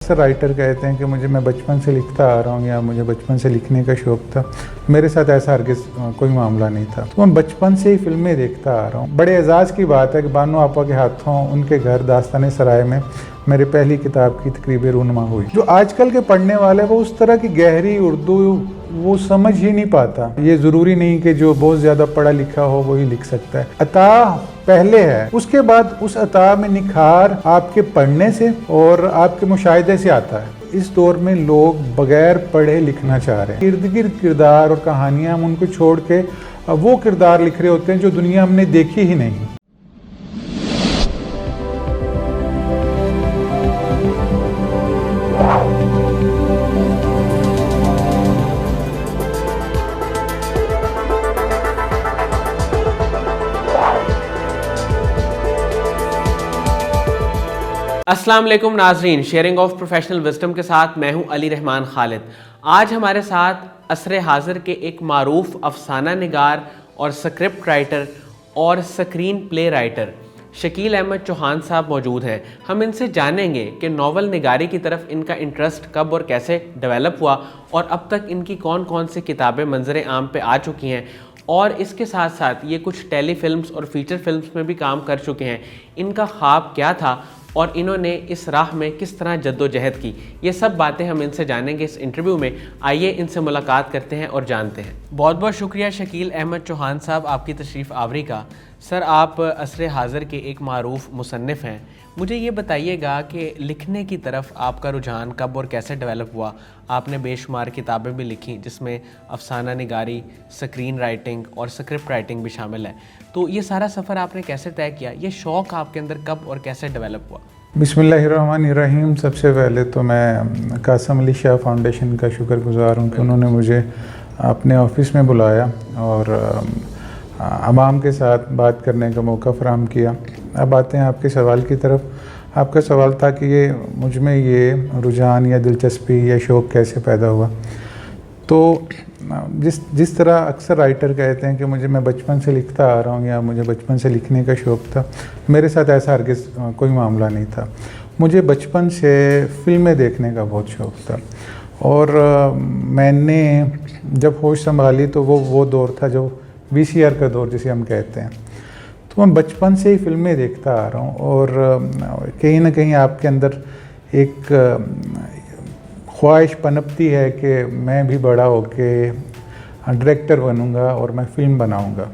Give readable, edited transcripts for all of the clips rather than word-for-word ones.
अक्सर राइटर कहते हैं कि मैं बचपन से लिखता आ रहा हूँ या मुझे बचपन से लिखने का शौक़ था। मेरे साथ ऐसा हरगिज़ कोई मामला नहीं था। तो मैं बचपन से ही फिल्में देखता आ रहा हूँ। बड़े एजाज़ की बात है कि बानो आपा के हाथों उनके घर दास्तान सराय में मेरी पहली किताब की तकरीबी रूनुमा हुई। जो आजकल के पढ़ने वाले वो उस तरह की गहरी उर्दू वो समझ ही नहीं पाता। ये ज़रूरी नहीं कि जो बहुत ज़्यादा पढ़ा लिखा हो वही लिख सकता है। अता पहले है, उसके बाद उस अता में निखार आपके पढ़ने से और आपके मुशाहिदे से आता है। इस दौर में लोग बगैर पढ़े लिखना चाह रहे हैं। इर्द गिर्द किरदार और कहानियाँ हम उनको छोड़ के वो किरदार लिख रहे होते हैं जो दुनिया हमने देखी ही नहीं। अस्सलाम वालेकुम नाजरीन, शेयरिंग ऑफ प्रोफेशनल विजडम के साथ मैं हूं अली रहमान खालिद। आज हमारे साथ असरे हाजिर के एक मारूफ अफसाना निगार और स्क्रिप्ट राइटर और screenplay writer Shakeel Ahmed Chauhan साहब मौजूद हैं। हम इनसे जानेंगे कि नावल निगारी की तरफ इनका इंटरेस्ट कब और कैसे डेवलप हुआ और अब तक इनकी कौन कौन सी किताबें मंजर आम पे आ चुकी हैं, और इसके साथ साथ ये कुछ टेली फिल्म्स और फीचर फिल्म्स में भी काम कर चुके हैं। इनका ख्वाब क्या था और इन्होंने इस राह में किस तरह जद्दोजहद की, ये सब बातें हम इनसे जानेंगे इस इंटरव्यू में। आइए इनसे मुलाकात करते हैं और जानते हैं। बहुत बहुत शुक्रिया शकील अहमद चौहान साहब आपकी तशरीफ़ आवरी का। सर, आप असरे हाज़िर के एक मारूफ मुसन्निफ़ हैं। मुझे ये बताइएगा कि लिखने की तरफ आपका रुझान कब और कैसे डेवलप हुआ। आपने बेशुमार किताबें भी लिखी जिसमें अफसाना निगारी, स्क्रीन राइटिंग और स्क्रिप्ट राइटिंग भी शामिल है। तो ये सारा सफ़र आपने कैसे तय किया? ये शौक़ आपके अंदर कब और कैसे डेवलप हुआ? बिस्मिल्लाहिर्रहमानिर्रहीम। सबसे पहले तो मैं कासम अली शाह फाउंडेशन का शुक्रगुज़ार हूँ कि उन्होंने मुझे अपने ऑफ़िस में बुलाया और अवाम के साथ बात करने का मौका फ़राहम किया। अब आते हैं आपके सवाल की तरफ। आपका सवाल था कि ये मुझ में ये रुझान या दिलचस्पी या शौक़ कैसे पैदा हुआ। तो जिस तरह अक्सर राइटर कहते हैं कि मैं बचपन से लिखता आ रहा हूँ या मुझे बचपन से लिखने का शौक़ था, मेरे साथ ऐसा हरगिज़ कोई मामला नहीं था। मुझे बचपन से फ़िल्में देखने का बहुत शौक़ था और मैंने जब होश संभाली तो वो दौर था जो VCR का दौर जिसे हम कहते हैं। तो मैं बचपन से ही फ़िल्में देखता आ रहा हूँ और कहीं ना कहीं आपके अंदर एक ख्वाहिश पनपती है कि मैं भी बड़ा होके डायरेक्टर बनूंगा और मैं फ़िल्म बनाऊंगा।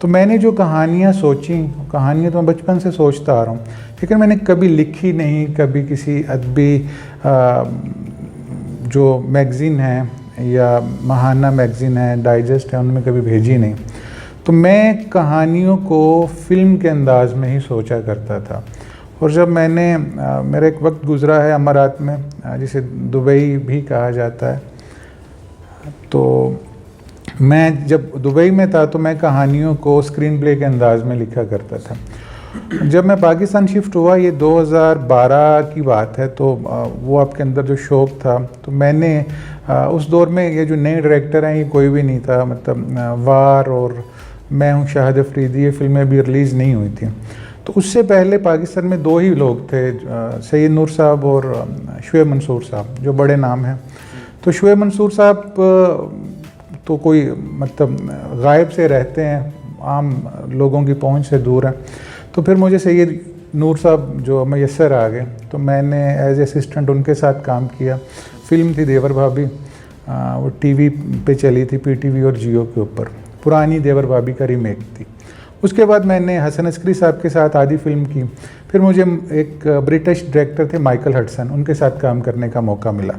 तो मैंने जो कहानियाँ सोची, कहानियाँ तो मैं बचपन से सोचता आ रहा हूँ, लेकिन मैंने कभी लिखी नहीं, कभी किसी अदबी जो मैगज़ीन है या माहाना मैगज़ीन है, डाइजेस्ट है, उनमें कभी भेजी नहीं। तो मैं कहानियों को फ़िल्म के अंदाज़ में ही सोचा करता था। और जब मेरा एक वक्त गुज़रा है अमारात में, जिसे दुबई भी कहा जाता है, तो मैं जब दुबई में था तो मैं कहानियों को स्क्रीन प्ले के अंदाज़ में लिखा करता था। जब मैं पाकिस्तान शिफ्ट हुआ, ये 2012 की बात है, तो वो आपके अंदर जो शौक़ था, तो मैंने उस दौर में ये जो नए डायरेक्टर हैं ये कोई भी नहीं था। मतलब वार और मैं हूँ शाहिद अफरीदी, ये फिल्में भी रिलीज़ नहीं हुई थी। तो उससे पहले पाकिस्तान में दो ही लोग थे, सैयद नूर साहब और शुएब मंसूर साहब, जो बड़े नाम हैं। तो शुएब मंसूर साहब तो कोई मतलब गायब से रहते हैं, आम लोगों की पहुंच से दूर हैं। तो फिर मुझे सैयद नूर साहब जो मैसर आ गए, तो मैंने एज असिस्टेंट उनके साथ काम किया। फ़िल्म थी देवर भाभी, वो टीवी पे चली थी, PTV और जियो के ऊपर। पुरानी देवर भाभी का रीमेक थी। उसके बाद मैंने हसन अस्करी साहब के साथ आधी फिल्म की। फिर मुझे एक ब्रिटिश डायरेक्टर थे माइकल हडसन, उनके साथ काम करने का मौका मिला।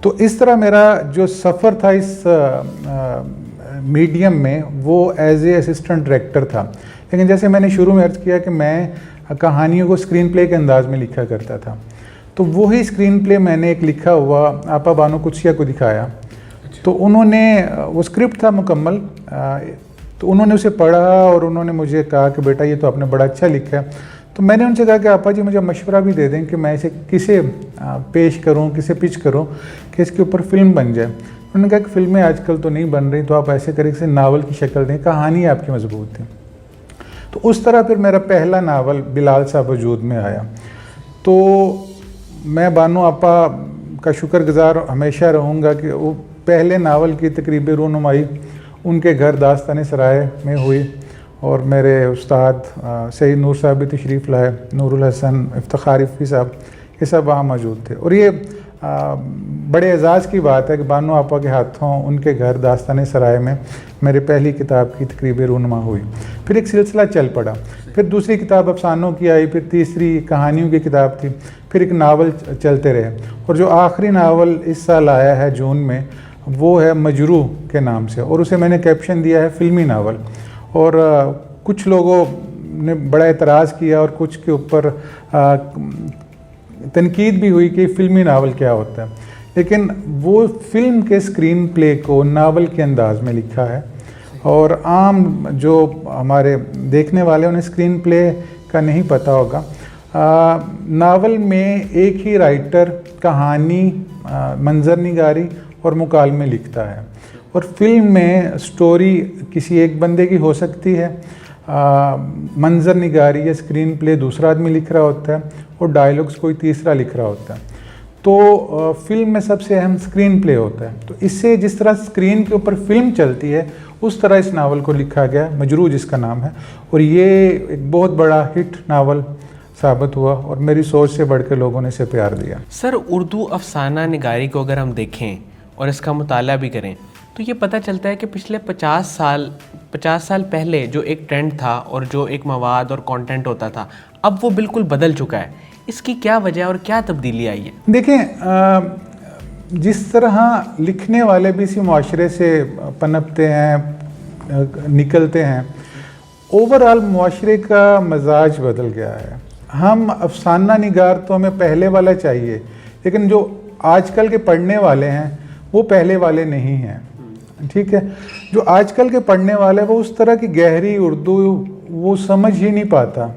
तो इस तरह मेरा जो सफ़र था इस मीडियम में, वो एज ए असिस्टेंट डायरेक्टर था। लेकिन जैसे मैंने शुरू में अर्ज़ किया कि मैं कहानियों को स्क्रीन प्ले के अंदाज़ में लिखा करता था, तो वही स्क्रीन प्ले मैंने एक लिखा हुआ आपा बानो कुदसिया को दिखाया। तो उन्होंने, वो स्क्रिप्ट था मुकम्मल, तो उन्होंने उसे पढ़ा और उन्होंने मुझे कहा कि बेटा ये तो आपने बड़ा अच्छा लिखा है। तो मैंने उनसे कहा कि आपा जी मुझे मशवरा भी दे दें कि मैं इसे किसे पेश करूं, किसे पिच करूं कि इसके ऊपर फ़िल्म बन जाए। उन्होंने कहा कि फ़िल्में आजकल तो नहीं बन रही, तो आप ऐसे करें कि नावल की शक्ल दें, कहानी आपकी मजबूत है। तो उस तरह फिर मेरा पहला नावल बिलाल साहब वजूद में आया। तो मैं बानो आपा का शुक्रगुजार हमेशा रहूँगा कि वो पहले नावल की तकरीबी रूनुमाई उनके घर दास्तान सराय में हुई और मेरे उस्ताद सईद नूर साहब भी तशरीफ़ लाए, नूरुल हसन, इफ्तिखार इफ़ी साहब, ये सब वहाँ मौजूद थे। और ये बड़े एजाज़ की बात है कि बानो आपा के हाथों उनके घर दास्तान सराय में मेरे पहली किताब की तकरीबी रूनुमा हुई। फिर एक सिलसिला चल पड़ा, फिर दूसरी किताब अफसानों की आई, फिर तीसरी कहानियों की किताब थी, फिर एक नावल चलते रहे। और जो आखिरी नावल इस साल आया है जून में, वो है मजरू के नाम से, और उसे मैंने कैप्शन दिया है फिल्मी नावल। और कुछ लोगों ने बड़ा एतराज़ किया और कुछ के ऊपर तनकीद भी हुई कि फ़िल्मी नावल क्या होता है, लेकिन वो फ़िल्म के स्क्रीन प्ले को नावल के अंदाज में लिखा है। और आम जो हमारे देखने वाले उन्हें स्क्रीन प्ले का नहीं पता होगा। नावल में एक ही राइटर कहानी, मंजर निगारी और मुकालमे लिखता है, और फिल्म में स्टोरी किसी एक बंदे की हो सकती है, मंजर निगारी या स्क्रीन प्ले दूसरा आदमी लिख रहा होता है, और डायलॉग्स कोई तीसरा लिख रहा होता है। तो फिल्म में सबसे अहम स्क्रीन प्ले होता है। तो इससे जिस तरह स्क्रीन के ऊपर फिल्म चलती है, उस तरह इस नावल को लिखा गया, मजरू जिसका नाम है। और ये एक बहुत बड़ा हिट नावल साबित हुआ और मेरी सोच से बढ़ के लोगों ने इसे प्यार दिया। सर, उर्दू अफसाना निगारी को अगर हम देखें और इसका मुताला भी करें तो ये पता चलता है कि पिछले 50 साल पहले जो एक ट्रेंड था और जो एक मवाद और कंटेंट होता था, अब वो बिल्कुल बदल चुका है। इसकी क्या वजह और क्या तब्दीली आई है? देखें, जिस तरह लिखने वाले भी इसी मुआशरे से पनपते हैं, निकलते हैं, ओवरऑल मुआशरे का मजाज बदल गया है। हम अफसाना निगार तो हमें पहले वाला चाहिए, लेकिन जो आजकल के पढ़ने वाले हैं वो पहले वाले नहीं हैं। ठीक है, जो आजकल के पढ़ने वाले वो उस तरह की गहरी उर्दू वो समझ ही नहीं पाता,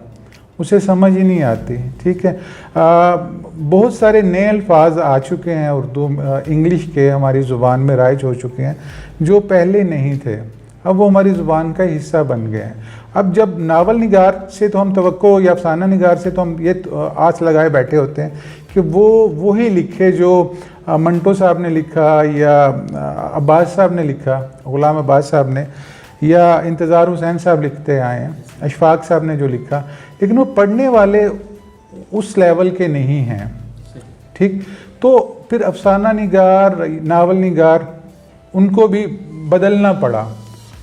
उसे समझ ही नहीं आती। ठीक है, बहुत सारे नए अल्फाज आ चुके हैं उर्दू इंग्लिश के, हमारी ज़ुबान में राइज हो चुके हैं, जो पहले नहीं थे। अब वो हमारी ज़ुबान का हिस्सा बन गए हैं। अब जब नावल निगार से तो हम तवक्को या अफसाना निगार से तो हम ये आस लगाए बैठे होते हैं कि वो ही लिखे जो मंटो साहब ने लिखा या अब्बास साहब ने लिखा, ग़ुलाम अब्बास साहब ने, या इंतज़ार हुसैन साहब लिखते आए हैं, अशफाक साहब ने जो लिखा, लेकिन वो पढ़ने वाले उस लेवल के नहीं हैं। ठीक, तो फिर अफसाना निगार, नावल निगार, उनको भी बदलना पड़ा।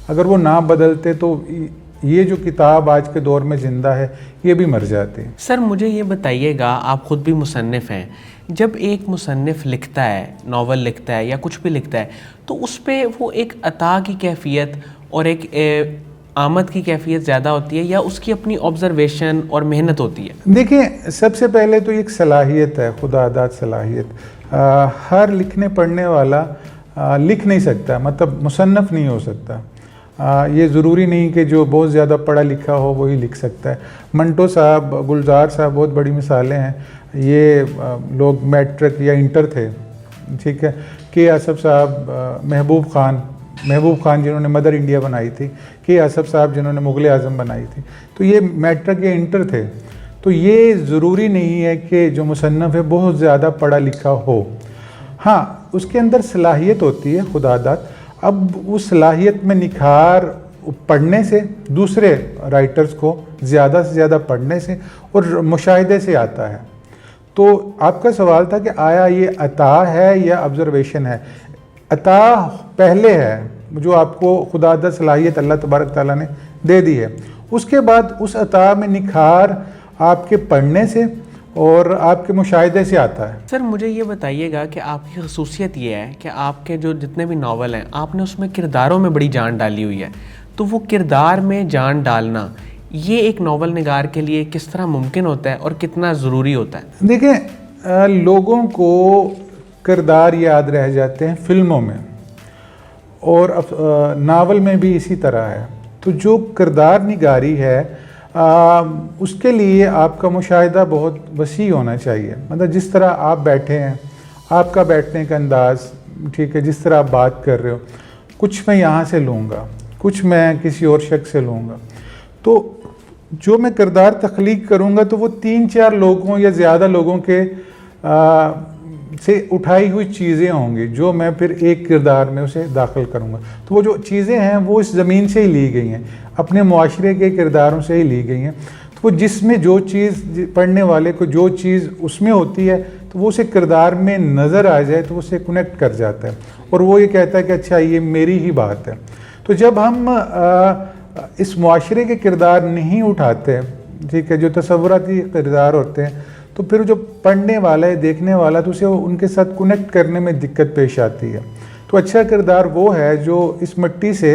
अगर वो ना बदलते तो ये जो किताब आज के दौर में ज़िंदा है ये भी मर जाती। सर, मुझे ये बताइएगा, आप ख़ुद भी मुसन्निफ़ हैं, जब एक मुसन्निफ़ लिखता है, नावल लिखता है या कुछ भी लिखता है, तो उस पर वो एक अता की कैफ़ियत और एक आमद की कैफ़ियत ज़्यादा होती है या उसकी अपनी ऑब्ज़र्वेशन और मेहनत होती है? देखिए, सबसे पहले तो एक सलाहियत है, खुदादाद सलाहियत। हर लिखने पढ़ने वाला लिख नहीं सकता, मतलब मुसन्नफ़ नहीं हो सकता। ये ज़रूरी नहीं कि जो बहुत ज़्यादा पढ़ा लिखा हो वही लिख सकता है। मंटो साहब, गुलजार साहब बहुत बड़ी मिसालें हैं। ये लोग मैट्रिक या इंटर थे। ठीक है, के आसफ़ साहब, महबूब खान जिन्होंने मदर इंडिया बनाई थी, के आसफ़ साहब जिन्होंने मुग़ल आज़म बनाई थी, तो ये मैट्रिक या इंटर थे। तो ये ज़रूरी नहीं है कि जो मुसन्नफ़ है बहुत ज़्यादा पढ़ा लिखा हो। हाँ, उसके अंदर सलाहियत होती है, खुदादाद। अब उस सलाहियत में निखार पढ़ने से, दूसरे राइटर्स को ज़्यादा से ज़्यादा पढ़ने से और मुशाहिदे से आता है। तो आपका सवाल था कि आया ये अता है या ऑब्ज़र्वेशन है? अता पहले है, जो आपको खुदादाद सलाहियत अल्लाह तबारक ताला ने दे दी है। उसके बाद उस अता में निखार आपके पढ़ने से और आपके मुशाहिदे से आता है। सर, मुझे ये बताइएगा कि आपकी खसूसियत ये है कि आपके जो जितने भी नावल हैं, आपने उसमें किरदारों में बड़ी जान डाली हुई है। तो वो किरदार में जान डालना, ये एक नावल निगार के लिए किस तरह मुमकिन होता है और कितना ज़रूरी होता है? देखें, लोगों को किरदार याद रह जाते हैं फिल्मों में, और नावल में भी इसी तरह है। तो जो किरदार निगारी है, उसके लिए आपका मुशाहिदा बहुत वसी होना चाहिए। मतलब जिस तरह आप बैठे हैं, आपका बैठने का अंदाज़, ठीक है, जिस तरह आप बात कर रहे हो, कुछ मैं यहाँ से लूँगा, कुछ मैं किसी और शख्स से लूँगा। तो जो मैं किरदार तख्लीक करूँगा तो वो 3-4 लोगों या ज़्यादा लोगों के से उठाई हुई चीज़ें होंगी जो मैं फिर एक किरदार में उसे दाखिल करूँगा। तो वो जो चीज़ें हैं वो इस ज़मीन से ही ली गई हैं, अपने मुआशरे के किरदारों से ही ली गई हैं। तो वो जिसमें जो चीज़ पढ़ने वाले को जो चीज़ उसमें होती है तो वो उसे किरदार में नज़र आ जाए तो उसे कनेक्ट कर जाता है और वो ये कहता है कि अच्छा ये मेरी ही बात है। तो जब हम इस मुआशरे के किरदार नहीं उठाते, ठीक है, जो तसव्वुराती किरदार होते हैं, तो फिर जो पढ़ने वाला है, देखने वाला, तो उसे उनके साथ कनेक्ट करने में दिक्कत पेश आती है। तो अच्छा किरदार वो है जो इस मिट्टी से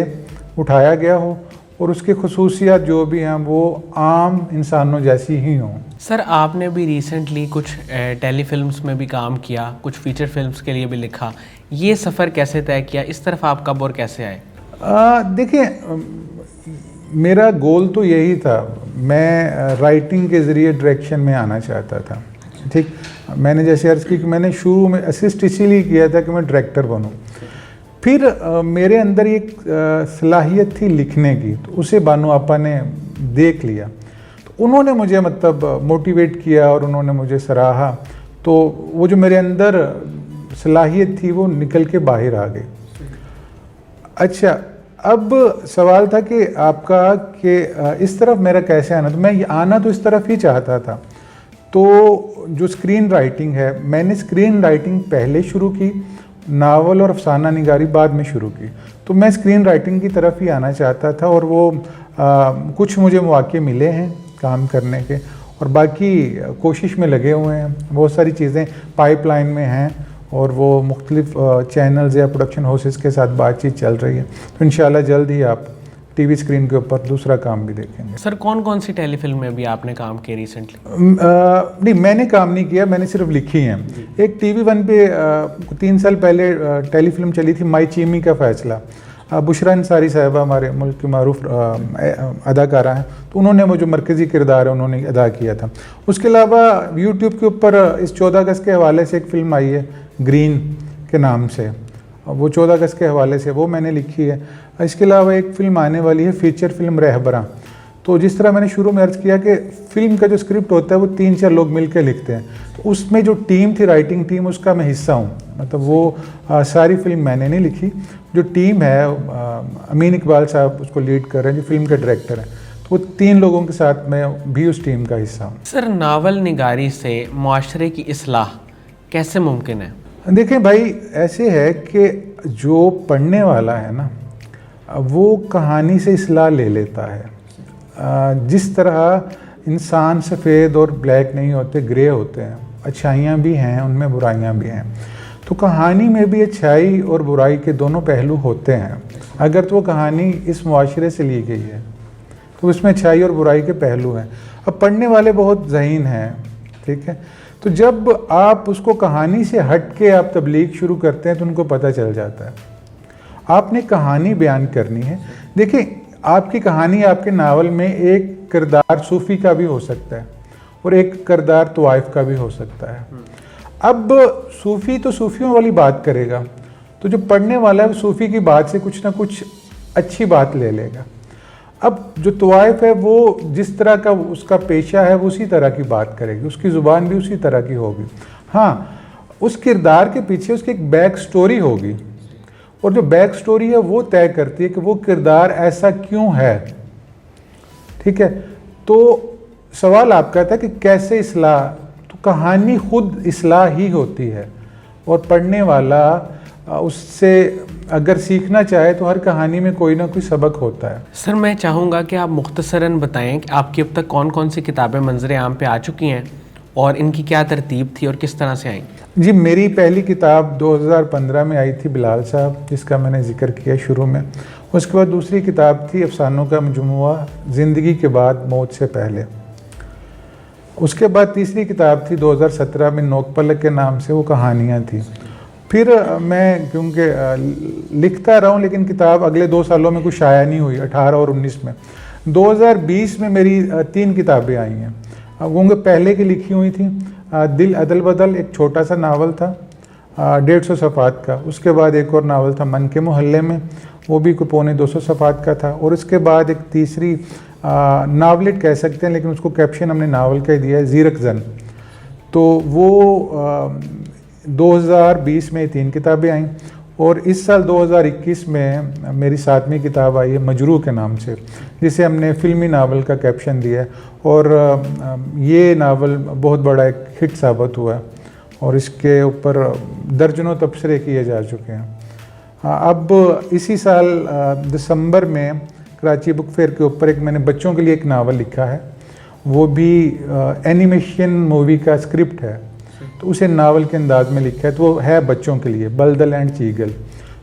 उठाया गया हो और उसकी खुसूसियात जो भी हैं वो आम इंसानों जैसी ही हों। सर, आपने भी रिसेंटली कुछ टेलीफिल्म्स में भी काम किया, कुछ फीचर फिल्म्स के लिए भी लिखा। ये सफ़र कैसे तय किया, इस तरफ आप कब और कैसे आए? देखिए, मेरा गोल तो यही था, मैं राइटिंग के ज़रिए डायरेक्शन में आना चाहता था। ठीक, मैंने जैसे अर्ज़ की कि मैंने शुरू में असिस्ट इसीलिए किया था कि मैं डायरेक्टर बनूं। फिर मेरे अंदर एक सलाहियत थी लिखने की, तो उसे बानो आपा ने देख लिया, तो उन्होंने मुझे मतलब मोटिवेट किया और उन्होंने मुझे सराहा। तो वो जो मेरे अंदर सलाहियत थी वो निकल के बाहर आ गई। अच्छा, अब सवाल था कि आपका कि इस तरफ मेरा कैसे आना, तो मैं आना तो इस तरफ ही चाहता था। तो जो स्क्रीन राइटिंग है, मैंने स्क्रीन राइटिंग पहले शुरू की, नावल और अफसाना निगारी बाद में शुरू की। तो मैं स्क्रीन राइटिंग की तरफ ही आना चाहता था और वो कुछ मुझे मौके मिले हैं काम करने के और बाकी कोशिश में लगे हुए हैं। बहुत सारी चीज़ें पाइपलाइन में हैं और वो मुख्तलिफ चैनल्स या प्रोडक्शन हाउसेस के साथ बातचीत चल रही है। तो इंशाल्लाह जल्द ही आप टीवी स्क्रीन के ऊपर दूसरा काम भी देखेंगे। सर, कौन कौन सी टेलीफिल्म में भी आपने काम किया रिसेंटली? नहीं, मैंने काम नहीं किया, मैंने सिर्फ लिखी हैं। एक TV1 पे 3 साल पहले टेलीफिल्म चली थी, माई चीमी का फैसला। बुशरा अंसारी साहिबा हमारे मुल्क की मारूफ अदाकारा हैं, तो उन्होंने वो जो मरकज़ी किरदार है उन्होंने अदा किया था। उसके अलावा यूट्यूब के ऊपर इस 14 अगस्त के हवाले से एक फ़िल्म आई है ग्रीन के नाम से, वो 14 अगस्त के हवाले से वो मैंने लिखी है। इसके अलावा एक फ़िल्म आने वाली है, फीचर फिल्म रहबरा। तो जिस तरह मैंने शुरू में अर्ज़ किया कि फ़िल्म का जो स्क्रिप्ट होता है वो 3-4 लोग मिलकर लिखते हैं, तो उसमें जो टीम थी, राइटिंग टीम, उसका मैं हिस्सा हूँ। मतलब वो सारी फिल्म मैंने नहीं लिखी, जो टीम है अमीन इकबाल साहब उसको लीड कर रहे हैं, जो फिल्म के डायरेक्टर हैं, तो वो 3 लोगों के साथ मैं भी उस टीम का हिस्सा हूँ। सर, नावल निगारी से मुआशरे की इस्लाह कैसे मुमकिन है? देखें भाई, ऐसे है कि जो पढ़ने वाला है ना, वो कहानी से इस्लाह ले लेता है। जिस तरह इंसान सफ़ेद और ब्लैक नहीं होते, ग्रे होते हैं, अच्छाइयाँ भी हैं उनमें, बुराइयाँ भी हैं। तो कहानी में भी अच्छाई और बुराई के दोनों पहलू होते हैं। अगर तो वो कहानी इस मुआशरे से ली गई है तो उसमें अच्छाई और बुराई के पहलू हैं। अब पढ़ने वाले बहुत ज़हीन हैं, ठीक है, तो जब आप उसको कहानी से हट के आप तबलीग शुरू करते हैं तो उनको पता चल जाता है। आपने कहानी बयान करनी है। देखिए, आपकी कहानी, आपके नावल में एक किरदार सूफ़ी का भी हो सकता है और एक किरदार तवाइफ का भी हो सकता है। अब सूफ़ी तो सूफ़ियों वाली बात करेगा, तो जो पढ़ने वाला है वो सूफ़ी की बात से कुछ ना कुछ अच्छी बात ले लेगा। अब जो तवाइफ है वो जिस तरह का उसका पेशा है वो उसी तरह की बात करेगी, उसकी ज़ुबान भी उसी तरह की होगी। हाँ, उस किरदार के पीछे उसकी एक बैक स्टोरी होगी और जो बैक स्टोरी है वो तय करती है कि वो किरदार ऐसा क्यों है। ठीक है, तो सवाल आपका था कि कैसे इस्लाह, तो कहानी खुद इस्लाह ही होती है और पढ़ने वाला उससे अगर सीखना चाहे तो हर कहानी में कोई ना कोई सबक होता है। सर, मैं चाहूँगा कि आप मुख्तसरन बताएं कि आपकी अब तक कौन कौन सी किताबें मंजर आम पे आ चुकी हैं और इनकी क्या तरतीब थी और किस तरह से आई? जी, मेरी पहली किताब 2015 में आई थी, बिलाल साहब, जिसका मैंने जिक्र किया शुरू में। उसके बाद दूसरी किताब थी अफसानों का मजमुआ, ज़िंदगी के बाद मौत से पहले। उसके बाद तीसरी किताब थी 2017 में, नोक पलक के नाम से, वो कहानियाँ थी। फिर मैं क्योंकि लिखता रहा हूँ लेकिन किताब अगले 2 सालों में कुछ शाया नहीं हुई, 18 और 19 में। 2020 में मेरी 3 किताबें आई हैं। वो पहले की लिखी हुई थी, दिल अदल बदल एक छोटा सा नावल था 150 सफ़ात का। उसके बाद एक और नावल था मन के मोहल्ले में, वो भी कोई 250 सफ़ात का था। और उसके बाद एक तीसरी नावलेट कह सकते हैं लेकिन उसको कैप्शन हमने नावल का ही दिया है, ज़ीरक ज़न। तो वो 2020 में 3 किताबें आईं और इस साल 2021 में मेरी 7वीं किताब आई है मजरू के नाम से, जिसे हमने फिल्मी नावल का कैप्शन दिया है और ये नावल बहुत बड़ा एक हिट साबित हुआ है और इसके ऊपर दर्जनों तबसरे किए जा चुके हैं। अब इसी साल दिसंबर में कराची बुक फेयर के ऊपर एक मैंने बच्चों के लिए एक नावल लिखा है, वो भी एनिमेशन मूवी का स्क्रिप्ट है, तो उसे नावल के अंदाज में लिखा है, तो वो है बच्चों के लिए, बल्दल एंड चीगल।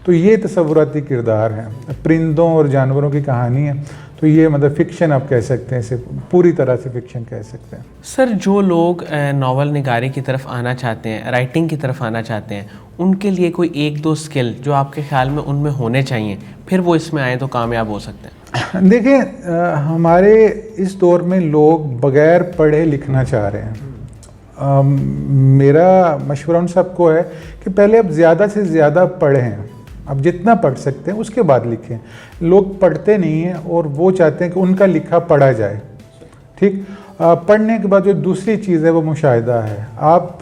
तो ये तसव्वुराती किरदार हैं, परिंदों और जानवरों की कहानी है, तो ये मतलब फ़िक्शन आप कह सकते हैं, इसे पूरी तरह से फ़िक्शन कह सकते हैं। सर, जो लोग नावल निगारी की तरफ आना चाहते हैं, राइटिंग की तरफ आना चाहते हैं, उनके लिए कोई 1-2 स्किल जो आपके ख्याल में उनमें होने चाहिए, फिर वो इसमें आए तो कामयाब हो सकते हैं? देखिए, हमारे इस दौर में लोग बग़ैर पढ़े लिखना चाह रहे हैं। मेरा मशवरा उन सबको है कि पहले आप ज़्यादा से ज़्यादा पढ़ें, आप जितना पढ़ सकते हैं उसके बाद लिखें। लोग पढ़ते नहीं हैं और वो चाहते हैं कि उनका लिखा पढ़ा जाए। ठीक, पढ़ने के बाद जो दूसरी चीज़ है वो मुशाहिदा है। आप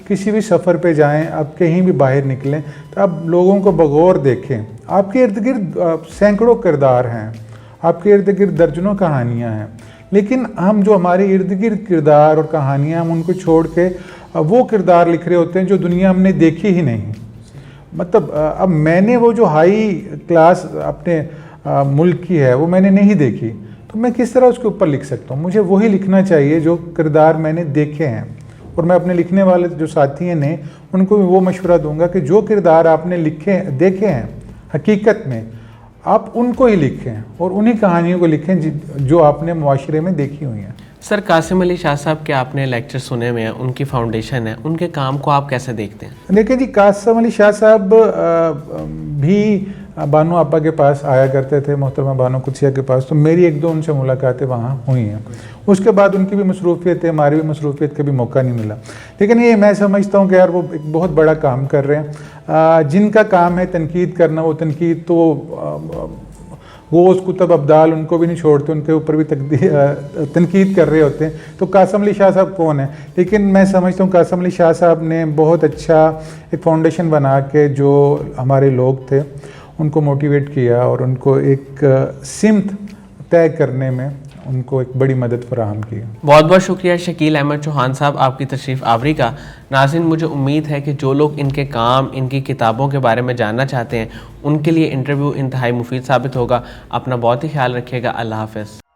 किसी भी सफ़र पे जाएं, आप कहीं भी बाहर निकलें तो आप लोगों को बगौर देखें। आपके इर्द गिर्द सैकड़ों किरदार हैं, आपके इर्द गिर्द दर्जनों कहानियाँ हैं, लेकिन हम जो हमारे इर्द गिर्द किरदार और कहानियाँ, हम उनको छोड़ के वो किरदार लिख रहे होते हैं जो दुनिया हमने देखी ही नहीं। मतलब अब मैंने वो जो हाई क्लास अपने मुल्क की है वो मैंने नहीं देखी, तो मैं किस तरह उसके ऊपर लिख सकता हूँ? मुझे वही लिखना चाहिए जो किरदार मैंने देखे हैं। और मैं अपने लिखने वाले जो साथी हैं उनको भी वो मशवरा दूंगा कि जो किरदार आपने देखे हैं हकीकत में, आप उनको ही लिखें और उन्हीं कहानियों को लिखें जो आपने मुआशरे में देखी हुई हैं। सर, कासिम अली शाह साहब के आपने लेक्चर सुने हुए हैं, उनकी फाउंडेशन है, उनके काम को आप कैसे देखते हैं? देखिए जी, कासिम अली शाह साहब भी बानो आपा के पास आया करते थे, मोहतरमा बानो कुदसिया के पास, तो मेरी 1-2 उनसे मुलाकातें वहाँ हुई हैं। उसके बाद उनकी भी मसरूफियत है, हमारी भी मसरूफियत का भी मौका नहीं मिला। लेकिन ये मैं समझता हूँ कि यार वो एक बहुत बड़ा काम कर रहे हैं। जिनका काम है तनकीद करना, वो तनकीद तो गोश कुतुब अब्दाल उनको भी नहीं छोड़ते, उनके ऊपर भी तनकीद कर रहे होते हैं। तो कासिम अली शाह साहब कौन है? लेकिन मैं समझता हूँ कासिम अली शाह साहब ने बहुत अच्छा एक फाउंडेशन बना के जो हमारे लोग थे उनको मोटिवेट किया और उनको एक सिमत तय करने में उनको एक बड़ी मदद फराहम की। बहुत बहुत शुक्रिया शकील अहमद चौहान साहब आपकी तशरीफ़ आवरी का। नाज़रीन, मुझे उम्मीद है कि जो लोग इनके काम, इनकी किताबों के बारे में जानना चाहते हैं, उनके लिए इंटरव्यू इंतहाई मुफीद साबित होगा। अपना बहुत ही ख्याल रखिएगा। अल्लाह हाफ़िज़।